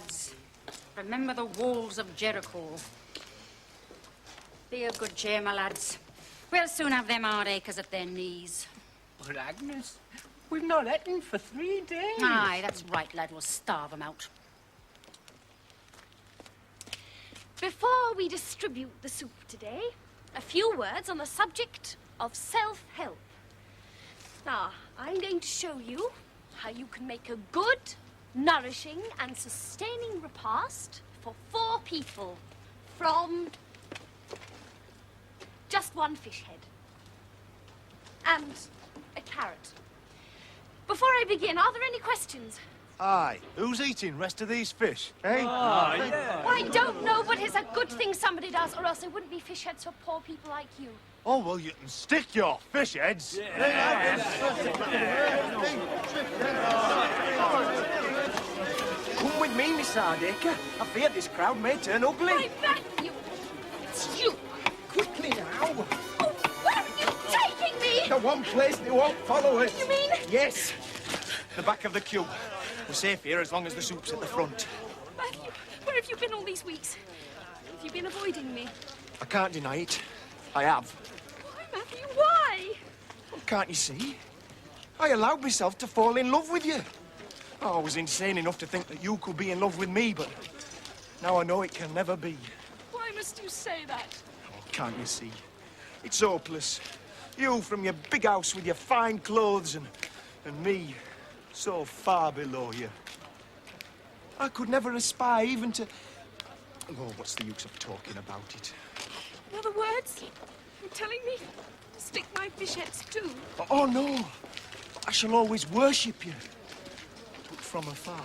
lads. Remember the walls of Jericho. Be of good cheer, my lads. We'll soon have them hard acres at their knees. But Agnes, we've not eaten for 3 days. Aye, that's right, lad. We'll starve them out. Before we distribute the soup today, a few words on the subject of self-help. Now, I'm going to show you how you can make a good, nourishing and sustaining repast for 4 people from just 1 fish head and a carrot. Before I begin, are there any questions? Aye. Who's eating rest of these fish, eh? Well, I don't know, but it's a good thing somebody does, or else there wouldn't be fish heads for poor people like you. Oh, well, you can stick your fish heads. Come with me, Miss Hardacre. I fear this crowd may turn ugly. I beg you! It's you! Quickly now. Oh, where are you taking me? The one place they won't follow us. You mean? Yes. The back of the queue. We're safe here as long as the soup's at the front. Matthew, where have you been all these weeks? Have you been avoiding me? I can't deny it. I have. Why, Matthew, why? Well, can't you see? I allowed myself to fall in love with you. Oh, I was insane enough to think that you could be in love with me, but now I know it can never be. Why must you say that? Oh, can't you see? It's hopeless. You from your big house with your fine clothes and me so far below you. I could never aspire even to... Oh, what's the use of talking about it? In other words, you're telling me to stick my fish heads too? Oh, no. I shall always worship you, but from afar.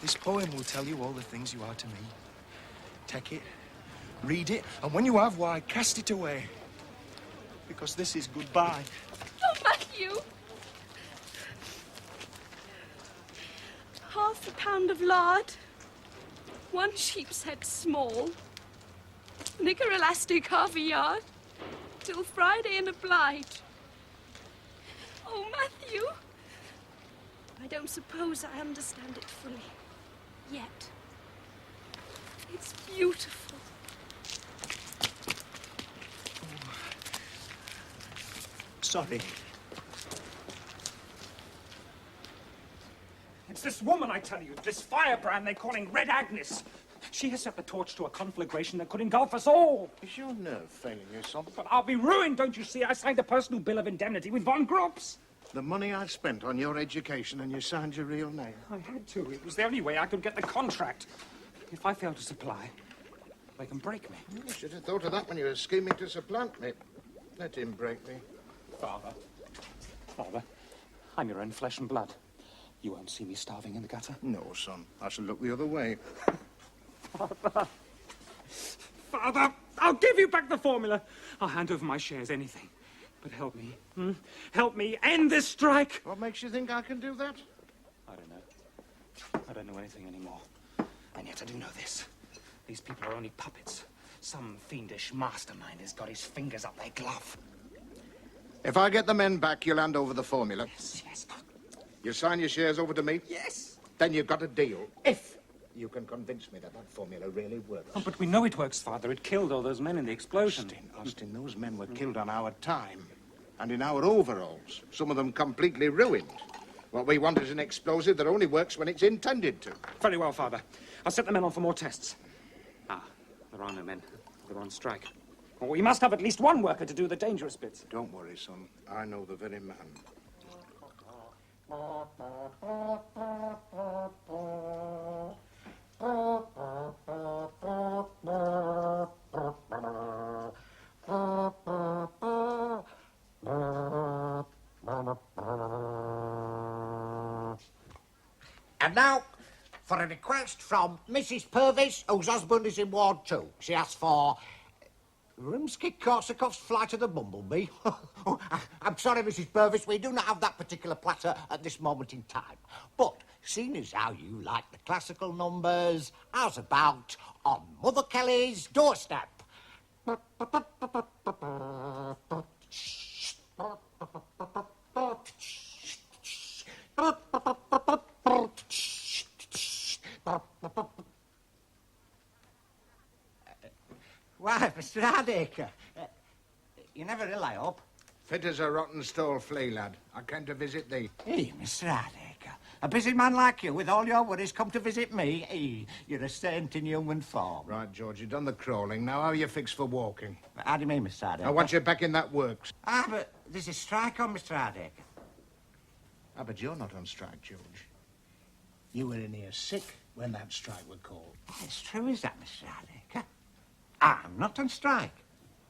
This poem will tell you all the things you are to me. Take it, read it, and when you have, why, cast it away. Because this is goodbye. Oh, Matthew! Half a pound of lard, 1 sheep's head small, knicker elastic half a yard, till Friday and oblige. Oh, Matthew! I don't suppose I understand it fully yet. It's beautiful. Sorry. It's this woman, I tell you, this firebrand they're calling Red Agnes. She has set the torch to a conflagration that could engulf us all. Is your nerve failing you, son? But I'll be ruined, don't you see? I signed a personal bill of indemnity with Von Grops. The money I've spent on your education and you signed your real name. I had to. It was the only way I could get the contract. If I fail to supply, they can break me. You should have thought of that when you were scheming to supplant me. Let him break me. Father, I'm your own flesh and blood. You won't see me starving in the gutter. No, son. I shall look the other way. Father, I'll give you back the formula. I'll hand over my shares, anything. But help me, Help me end this strike. What makes you think I can do that? I don't know. I don't know anything anymore. And yet I do know this. These people are only puppets. Some fiendish mastermind has got his fingers up their glove. If I get the men back, you'll hand over the formula. Yes. You sign your shares over to me? Yes. Then you've got a deal. If you can convince me that that formula really works. Oh, but we know it works, Father. It killed all those men in the explosion. Austin, those men were killed on our time. And in our overalls. Some of them completely ruined. What we want is an explosive that only works when it's intended to. Very well, Father. I'll set the men on for more tests. Ah, there are no men. They're on strike. Well, we must have at least one worker to do the dangerous bits. Don't worry, son. I know the very man. And now, for a request from Mrs. Purvis, whose husband is in Ward 2. She asked for Rimsky-Korsakov's Flight of the Bumblebee. Oh, I'm sorry, Mrs. Purvis, we do not have that particular platter at this moment in time. But, seeing as how you like the classical numbers, how's about On Mother Kelly's Doorstep? Why, Mr. Hardacre, you never ill, I hope. Fit as a rotten stall flea, lad. I came to visit thee. Hey, Mr. Hardacre, a busy man like you with all your worries come to visit me. Hey, you're a saint in human form. Right, George, you've done the crawling. Now, how are you fixed for walking? How do you mean, Mr. Hardacre? I want you back in that works. Ah, but there's a strike on, Mr. Hardacre. Ah, but you're not on strike, George. You were in here sick when that strike was called. It's true, is that, Mr. Hardacre? I'm not on strike.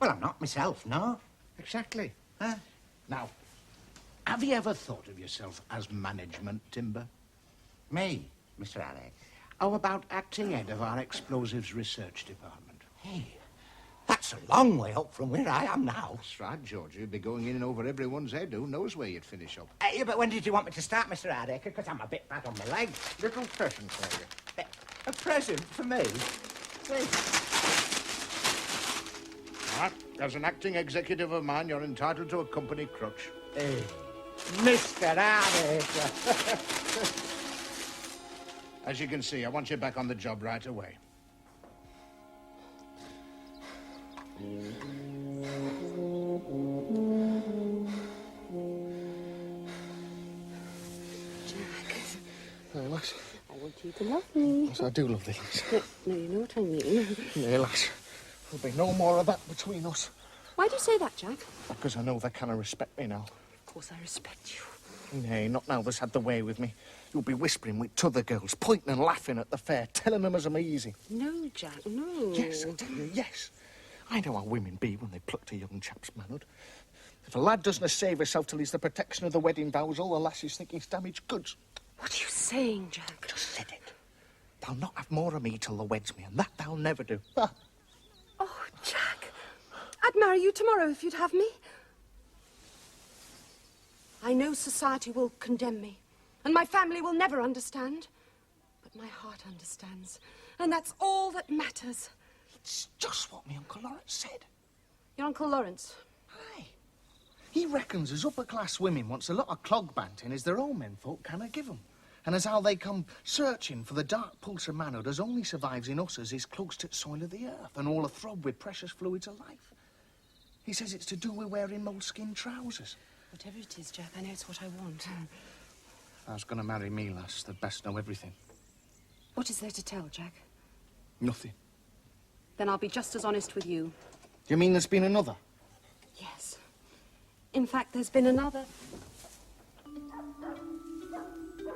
Well, I'm not myself, no. Exactly. Huh? Now, have you ever thought of yourself as management, Timber? Me, Mr. Hardacre? How about acting head of our explosives research department? Hey, that's a long way up from where I am now. That's right, George. You'd be going in over everyone's head. Who knows where you'd finish up? Yeah, but when did you want me to start, Mr. Hardacre? Because I'm a bit bad on my legs. Little present for you. A present for me? See? Right. As an acting executive of mine, you're entitled to a company crutch. Hey, Mr. Hardacre. As you can see, I want you back on the job right away. Hey, lass. I want you to love me. Yes, I do love thee, lass. No, you know what I mean. Yeah, lass. There'll be no more of that between us. Why do you say that, Jack? Because I know they cannot respect me now. Of course I respect you. Nay, not now they's had the way with me. You'll be whispering with t'other girls, pointing and laughing at the fair, telling them as I'm easy. No, Jack, no. Yes, I tell you, yes. I know how women be when they pluck to young chaps' manhood. If a lad doesn't save himself till he's the protection of the wedding vows, all the lassies think he's damaged goods. What are you saying, Jack? Just said it. They'll not have more of me till the wed's me, and that they'll never do. Ah. Oh, Jack. I'd marry you tomorrow if you'd have me. I know society will condemn me, and my family will never understand. But my heart understands, and that's all that matters. It's just what my Uncle Lawrence said. Your Uncle Lawrence? Aye. He reckons as upper-class women wants a lot of clog banting as their own menfolk canna give 'em. And as how they come searching for the dark pulse of manhood as only survives in us as is close to the soil of the earth and all athrob with precious fluids of life. He says it's to do with wearing moleskin trousers. Whatever it is, Jack, I know it's what I want. If I was going to marry me, lass, they'd best know everything. What is there to tell, Jack? Nothing. Then I'll be just as honest with you. Do you mean there's been another? Yes. In fact, there's been another.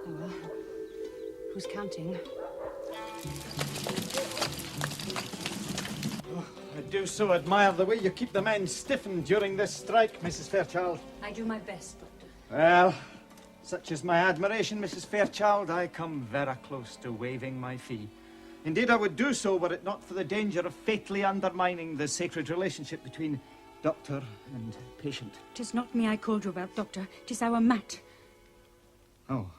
Oh, well. Who's counting? I do so admire the way you keep the men stiffened during this strike, Mrs. Fairchild. I do my best, Doctor. Well, such is my admiration, Mrs. Fairchild, I come very close to waiving my fee. Indeed, I would do so were it not for the danger of fatally undermining the sacred relationship between doctor and patient. 'Tis not me I called you about, Doctor. 'Tis our Matt. Oh.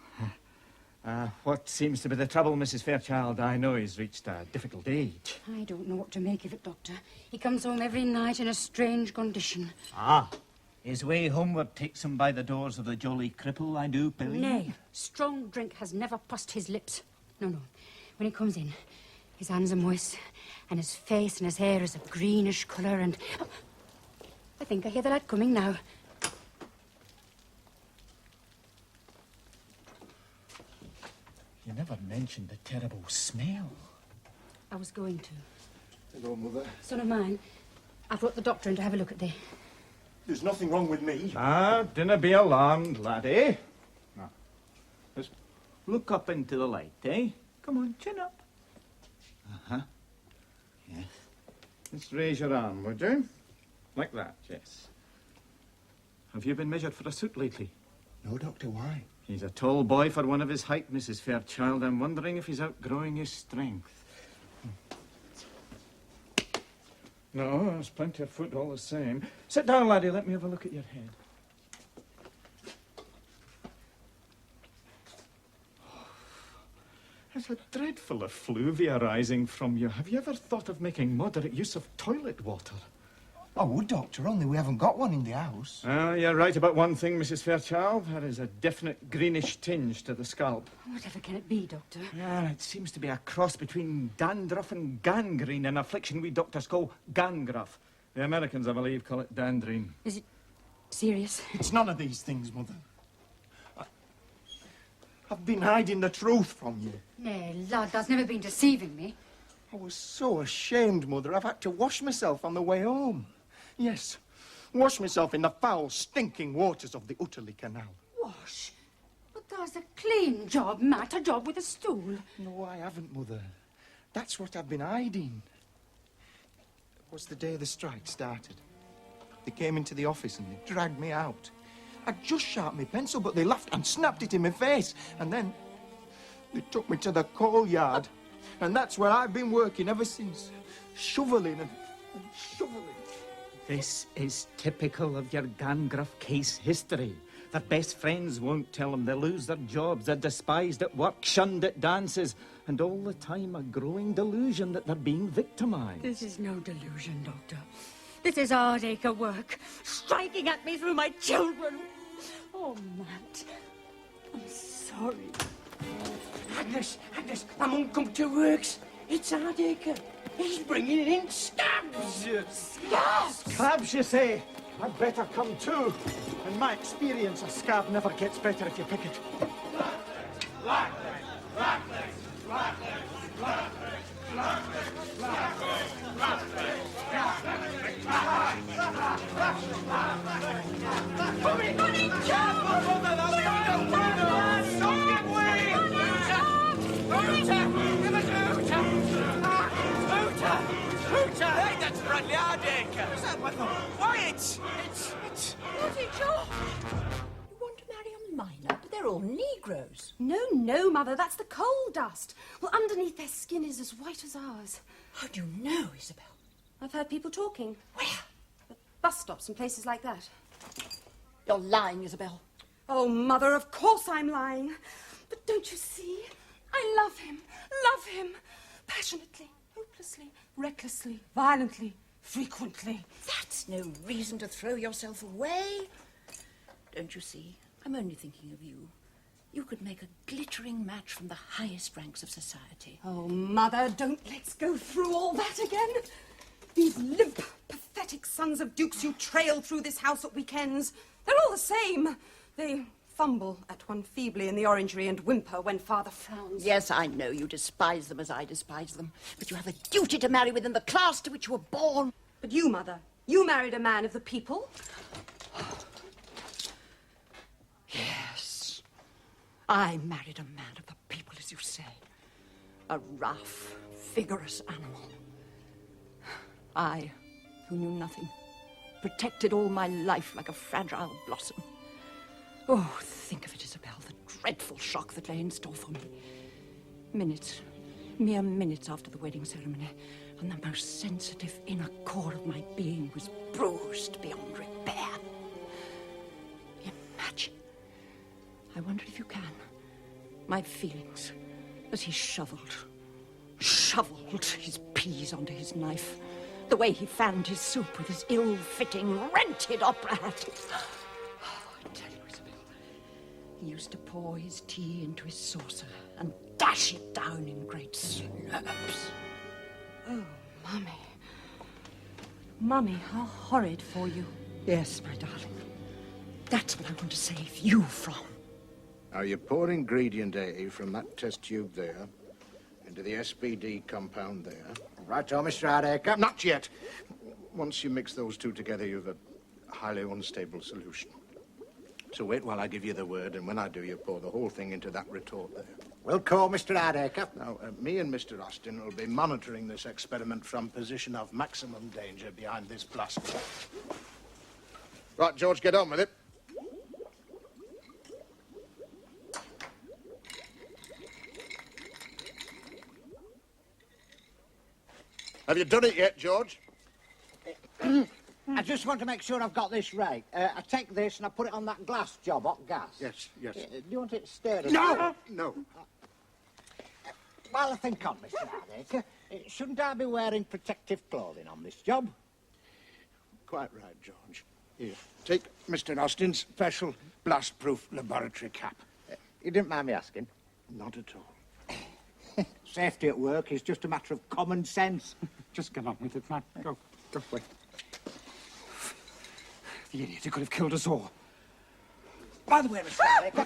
What seems to be the trouble, Mrs. Fairchild? I know he's reached a difficult age. I don't know what to make of it, Doctor. He comes home every night in a strange condition. Ah. His way homeward takes him by the doors of the Jolly Cripple, I do believe. Nay, strong drink has never pussed his lips. No, no. When he comes in, his hands are moist, and his face and his hair is a greenish colour, and... Oh, I think I hear the lad coming now. You never mentioned the terrible smell. I was going to. Hello, Mother. Son of mine, I brought the doctor in to have a look at thee. There's nothing wrong with me. Dinna be alarmed, laddie. Now, just look up into the light, eh? Come on, chin up. Uh-huh. Yes. Just raise your arm, would you? Like that, yes. Have you been measured for a suit lately? No, Doctor, why? He's a tall boy for one of his height, Mrs. Fairchild. I'm wondering if he's outgrowing his strength. No, there's plenty of foot all the same. Sit down, laddie. Let me have a look at your head. There's a dreadful effluvia rising from you. Have you ever thought of making moderate use of toilet water? I would, Doctor, only we haven't got one in the house. Well, you're right about one thing, Mrs. Fairchild. There is a definite greenish tinge to the scalp. Whatever can it be, Doctor? Yeah, it seems to be a cross between dandruff and gangrene, an affliction we doctors call gangraph. The Americans, I believe, call it dandrine. Is it serious? It's none of these things, Mother. I've been hiding the truth from you. Nay, lad, that's never been deceiving me. I was so ashamed, Mother, I've had to wash myself on the way home. Yes, wash myself in the foul, stinking waters of the Utterly Canal. Wash? But that's a clean job, Matt, a job with a stool. No, I haven't, Mother. That's what I've been hiding. It was the day the strike started. They came into the office and they dragged me out. I'd just sharpened my pencil, but they laughed and snapped it in my face. And then they took me to the coal yard. And that's where I've been working ever since. Shoveling and shoveling. This is typical of your gangraph case history. Their best friends won't tell them. They lose their jobs. They're despised at work, shunned at dances, and all the time a growing delusion that they're being victimised. This is no delusion, Doctor. This is hard-acre work, striking at me through my children. Oh, Matt, I'm sorry. Agnes, I'm on come to works. It's Hardacre. He's bringing in scabs. Scabs, you say? I'd better come too. In my experience, a scab never gets better if you pick it. Hey, that's Bradley Hardacre. What's that, Mother? Why, it's... What is your... You want to marry a miner, but they're all Negroes. No, Mother, that's the coal dust. Well, underneath their skin is as white as ours. How do you know, Isabel? I've heard people talking. Where? At bus stops and places like that. You're lying, Isabel. Oh, Mother, of course I'm lying. But don't you see? I love him. Passionately, hopelessly, recklessly, violently, frequently. That's no reason to throw yourself away. Don't you see? I'm only thinking of you. You could make a glittering match from the highest ranks of society. Oh, Mother, let's go through all that again. These limp, pathetic sons of dukes you trail through this house at weekends. They're all the same. They fumble at one feebly in the orangery and whimper when Father frowns. Yes, I know you despise them as I despise them, but you have a duty to marry within the class to which you were born. But you, Mother, you married a man of the people. Yes, I married a man of the people, as you say. A rough, vigorous animal. I, who knew nothing, protected all my life like a fragile blossom. Oh, think of it, Isabel, the dreadful shock that lay in store for me. Mere minutes after the wedding ceremony, and the most sensitive inner core of my being was bruised beyond repair. Imagine. I wonder if you can. My feelings as he shoveled his peas onto his knife. The way he fanned his soup with his ill-fitting, rented opera hat. Oh, I tell you, Isabel, he used to pour his tea into his saucer and dash it down in great slurps. Oh, Mummy. Mummy, how horrid for you. Yes, my darling. That's what I want to save you from. Now, you pour ingredient A from that test tube there into the SPD compound there. Right-o, Mr. Hardacre. Not yet. Once you mix those two together, you've a highly unstable solution. So wait while I give you the word, and when I do, you pour the whole thing into that retort there. We'll call Mr. Hardacre. Now, me and Mr. Austin will be monitoring this experiment from position of maximum danger behind this blast. Right, George, get on with it. Have you done it yet, George? I just want to make sure I've got this right. I take this and I put it on that glass job, hot gas. Yes. Do you want it stirred? No. While I think on, Mr. Hardacre, shouldn't I be wearing protective clothing on this job? Of quite right, George. Here, take Mr. Austin's special blast-proof laboratory cap. You didn't mind me asking? Not at all. Safety at work is just a matter of common sense. Just get on with it, man. Go away. The idiot, he could have killed us all. By the way, Mr. Baker,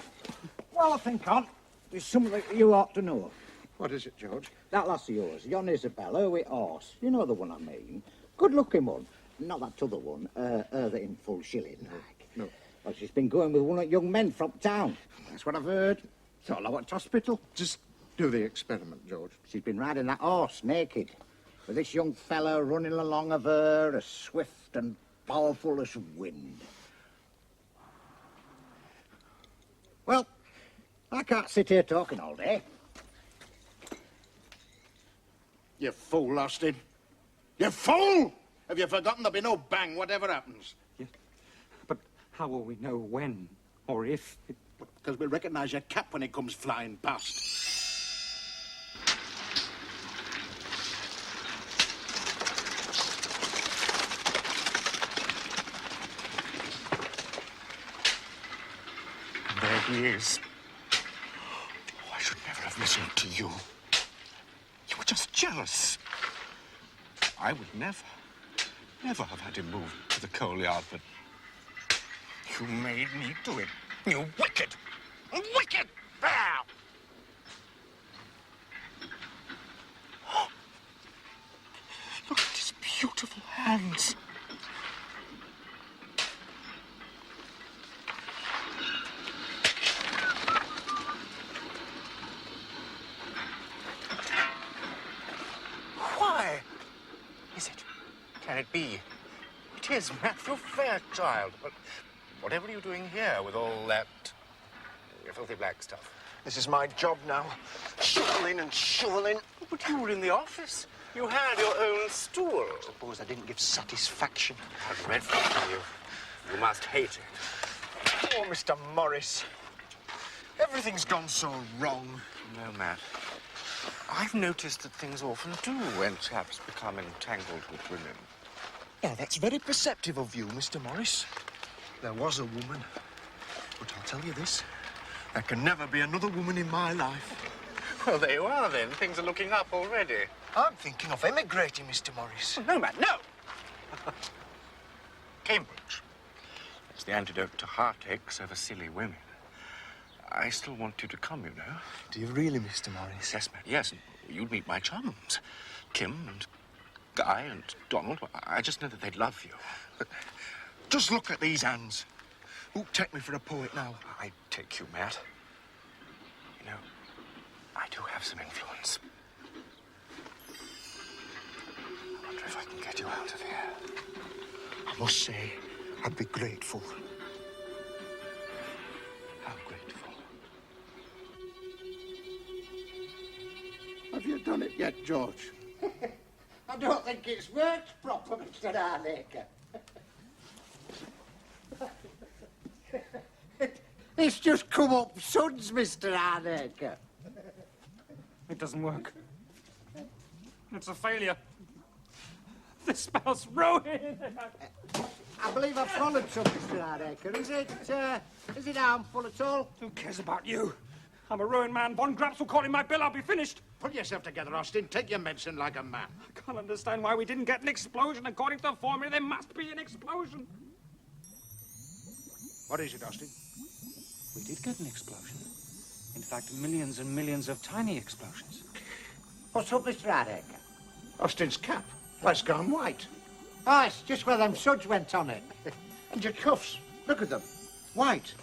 while I think on, there's something you ought to know. What is it, George? That lass of yours, yon Isabel, her with horse. You know the one I mean. Good-looking one. Not that other one, her that in full shilling, like. No. Well, she's been going with one of the young men from town. That's what I've heard. So I went to hospital. Just do the experiment, George. She's been riding that horse naked, with this young fella running along of her, as swift and powerful as wind. Well, I can't sit here talking all day. You fool, Austin. You fool! Have you forgotten there'll be no bang, whatever happens? Yeah. But how will we know when or if? Because we recognise your cap when it comes flying past. There he is. Oh, I should never have listened to you. You were just jealous. I would never have had him moved to the coal yard, but you made me do it. You wicked bear! Look at his beautiful hands. Why is it? Can it be? It is Matthew Fairchild. But whatever are you doing here with all that filthy black stuff? This is my job now. Shoveling and shoveling. But you were in the office. You had your own stool. Suppose I didn't give satisfaction. How dreadful of you. You must hate it. Oh, Mr. Morris. Everything's gone so wrong. No, Matt. I've noticed that things often do when chaps become entangled with women. Yeah, that's very perceptive of you, Mr. Morris. There was a woman. But I'll tell you this. There can never be another woman in my life. Well, there you are, then. Things are looking up already. I'm thinking of emigrating, Mr. Morris. Oh, no, Matt, no! Cambridge. It's the antidote to heartaches over silly women. I still want you to come, you know. Do you really, Mr. Morris? Yes, Matt, yes. You'd meet my chums. Kim and Guy and Donald. I just know that they'd love you. But just look at these hands. Who'd take me for a poet now? I'd take you, Matt. You know, I do have some influence. I wonder if I can get you out of here. I must say, I'd be grateful. How grateful. Have you done it yet, George? I don't think it's worked proper, Mr. Hardacre. It's just come up suds, Mr. Hardacre. It doesn't work. It's a failure. This spells ruin. I believe I've followed some, Mr. Hardacre. Is it harmful at all? Who cares about you? I'm a ruined man. Von Graps will call in my bill. I'll be finished. Pull yourself together, Austin. Take your medicine like a man. I can't understand why we didn't get an explosion. According to the formula, there must be an explosion. What is it, Austin? We did get an explosion. In fact, millions and millions of tiny explosions. What's up, Mr. Hardacre? Austin's cap. Well, it's gone white. Oh, it's just where them suds went on it. And your cuffs. Look at them. White.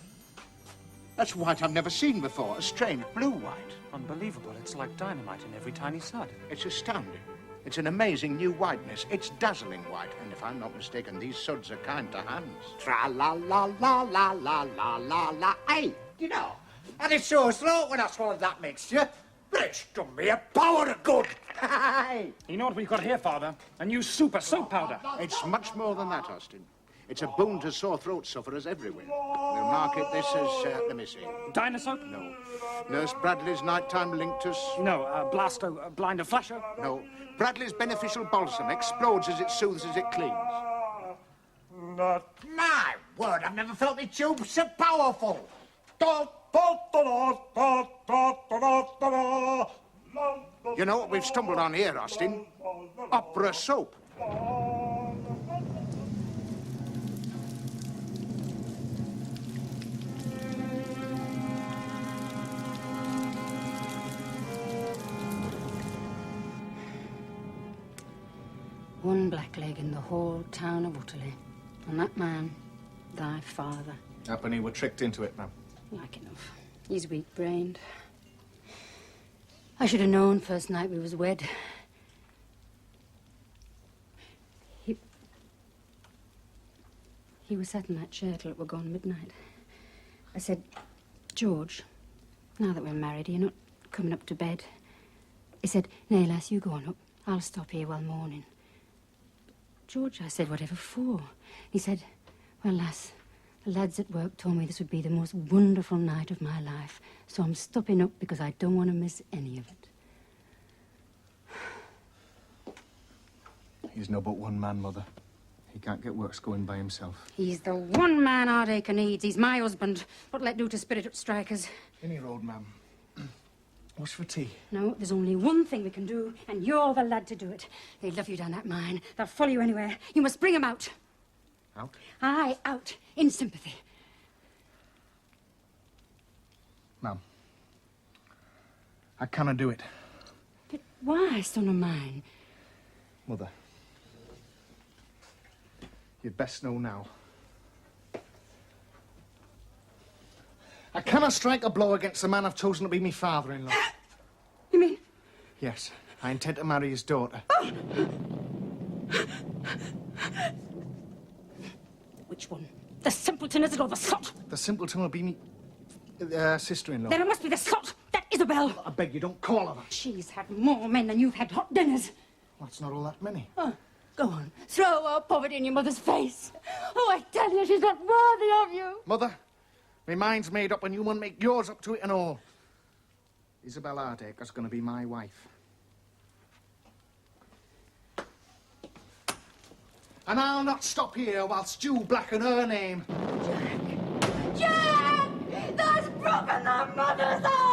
That's white I've never seen before. A strange blue white. Unbelievable. It's like dynamite in every tiny sud. It's astounding. It's an amazing new whiteness. It's dazzling white. And if I'm not mistaken, these suds are kind to hands. Tra-la-la-la-la-la-la-la-la. Hey, you know, I did so slow when I swallowed that mixture, but it's done me a power of good. Hey! You know what we've got here, Father? A new super soap powder. It's much more than that, Austin. It's a boon to sore throat sufferers everywhere. We'll market this as, let me see. Dinosoap? No. Nurse Bradley's nighttime linctus? No. Blasto, blinder flasher? No. Bradley's beneficial balsam explodes as it soothes as it cleans. My word, I've never felt the tube so powerful. You know what we've stumbled on here, Austin? Opera soap. One blackleg in the whole town of Utterley. And that man, thy father. Happen he were tricked into it, ma'am. Like enough. He's weak-brained. I should have known first night we was wed. He was sat in that chair till it were gone midnight. I said, George, now that we're married, are you not coming up to bed? He said, nay, lass, you go on up. I'll stop here while morning. George, I said, whatever for? He said, well, lass, the lads at work told me this would be the most wonderful night of my life, so I'm stopping up because I don't want to miss any of it. He's no but one man, Mother. He can't get works going by himself. He's the one man Ardacre needs. He's my husband. What'll I do to spirit up strikers? Any road, ma'am. What's for tea? No, there's only one thing we can do, and you're the lad to do it. They love you down that mine. They'll follow you anywhere. You must bring 'em out. Out? Aye, out. In sympathy. Ma'am, I cannot do it. But why, son of mine? Mother, you'd best know now. I cannot strike a blow against the man I've chosen to be my father-in-law. You mean? Yes, I intend to marry his daughter. Which one? The simpleton, is it, or the sot? The simpleton will be me sister-in-law. Then it must be the sot, that Isabel. I beg you, don't call her that. She's had more men than you've had hot dinners. That's not all that many. Oh, go on. Throw her poverty in your mother's face. Oh, I tell you, she's not worthy of you. Mother, my mind's made up and you won't make yours up to it and all. Isabel Ardacre's going to be my wife. And I'll not stop here whilst you blacken her name. Jack! Jack! That's broken our mother's heart!